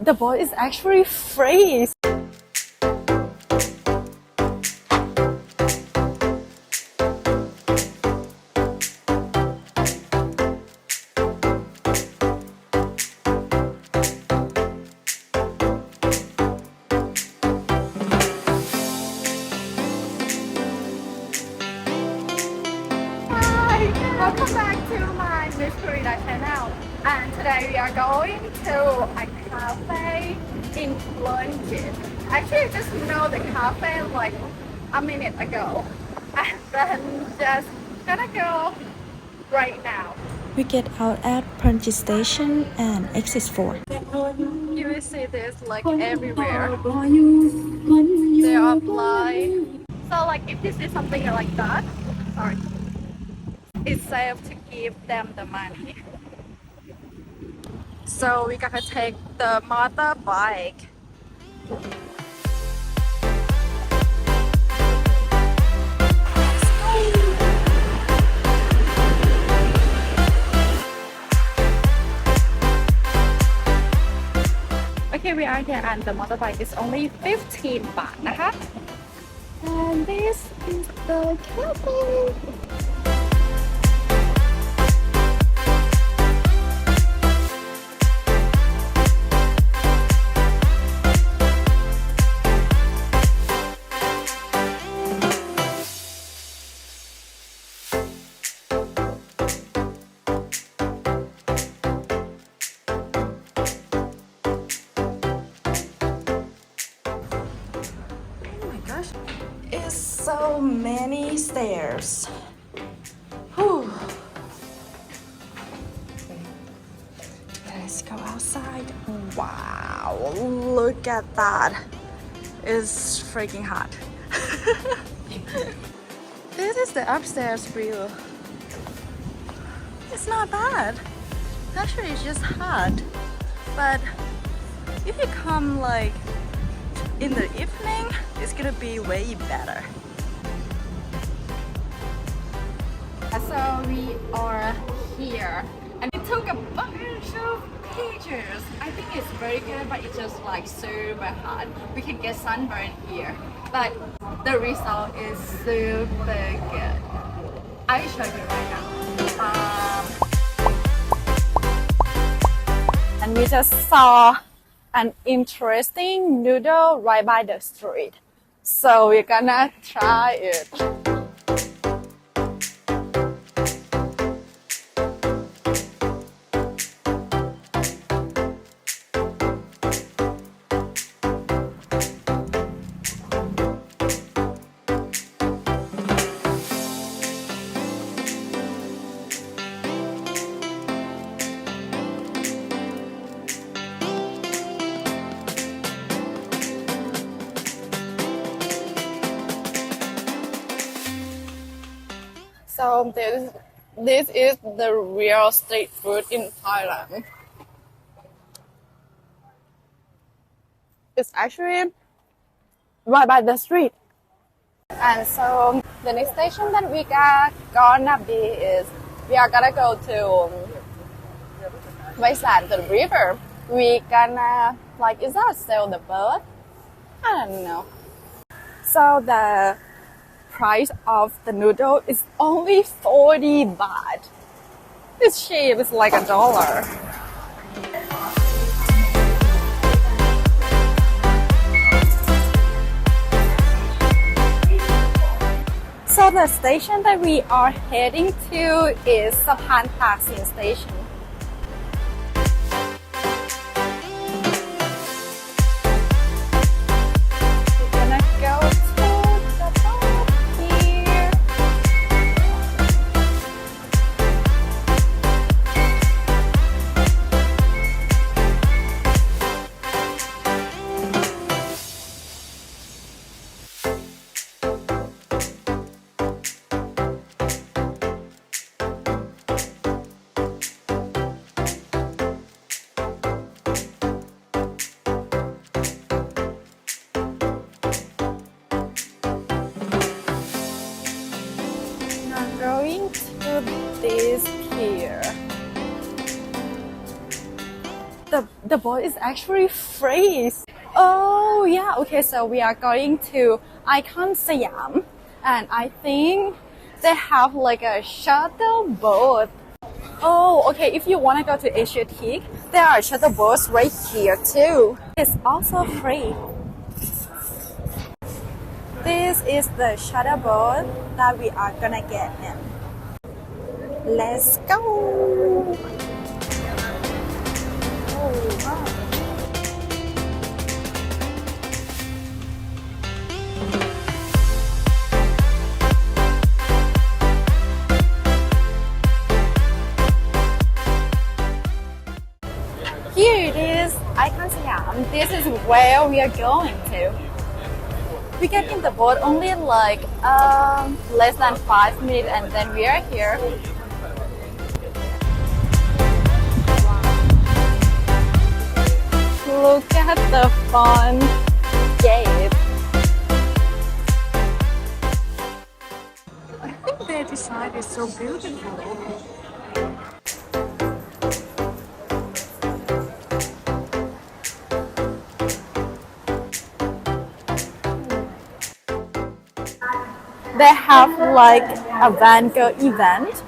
the boat is actually free. Welcome back to my mystery channel, and today we are going to a cafe in London. Actually, I just know the cafe like a minute ago, and then just gonna go right now. We get out at Pranji Station and exit 4. You will see this like everywhere. They are blind. So like if you see something like that, sorry, it's safe to give them the money. So we gotta take the motorbike. Okay, we are here and the motorbike is only 15 baht นะคะ and this is the cafe. It's so many stairs. Whew. Let's go outside. Wow, look at that. It's freaking hot. This is the upstairs view. It's not bad. Actually, it's just hot. But if you come like in the evening, it's gonna be way better. So we are here and we took a bunch of pictures. I think it's very good, but it's just like super hot. We can get sunburn here, but the result is super good. I will show you right now. And we just saw an interesting noodle right by the street. So we're gonna try it. So this is the real street food in Thailand. It's actually right by the street. And so the next station that we gonna be is we are gonna go to Wasteland, the river. We gonna like, is that sail the boat? I don't know. So the price of the noodle is only 40 baht. It's cheap, it's like $1. So the station that we are heading to is Sapan Taksin Station. the boat is actually freeze. Oh yeah, okay, so we are going to IconSiam, and I think they have like a shuttle boat. Oh, okay, if you want to go to Asiatic, there are shuttle boats right here too. It's also free. This is the shuttle boat that we are gonna get in. Let's go! Oh, wow. Here it is, IconSiam. This is where we are going to. We get in the boat only like less than 5 minutes and then we are here. Look at the fun gate. I think their design is so beautiful. They have like a Van Gogh event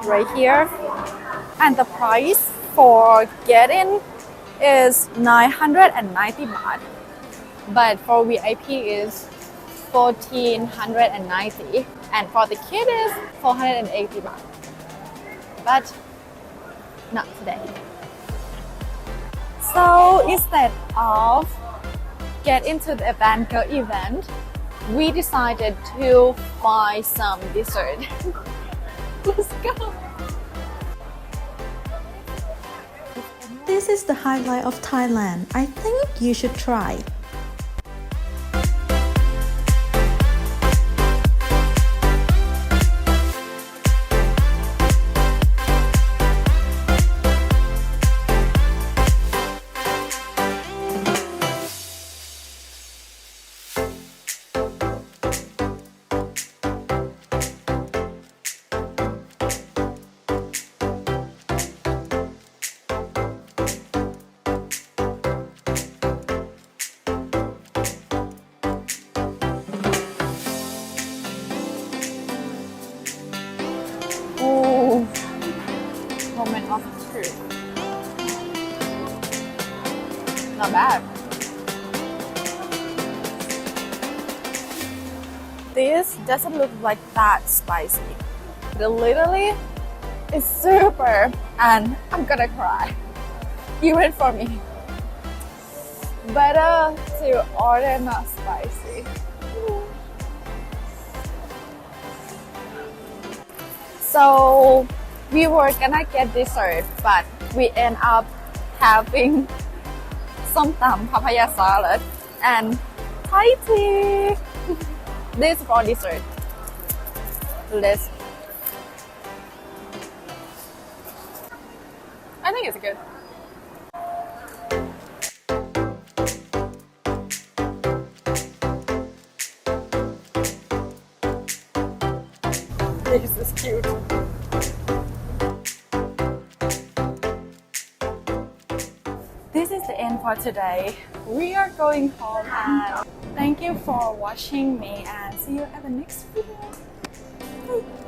right here, and the price for getting is 990 baht, but for VIP is 1490, and for the kid is 480 baht, but not today. So instead of get into the Van Gogh event, we decided to buy some dessert. Let's go! This is the highlight of Thailand. I think you should try. Ooh, moment of truth. Not bad. This doesn't look like that spicy. But literally, it's super, and I'm gonna cry. Even for me. Better to order not spicy. So we were gonna get dessert, but we end up having somtam papaya salad and Thai tea. This for dessert. Let's. I think it's good. This is cute. This is the end for today. We are going home, and thank you for watching me, and see you at the next video. Bye.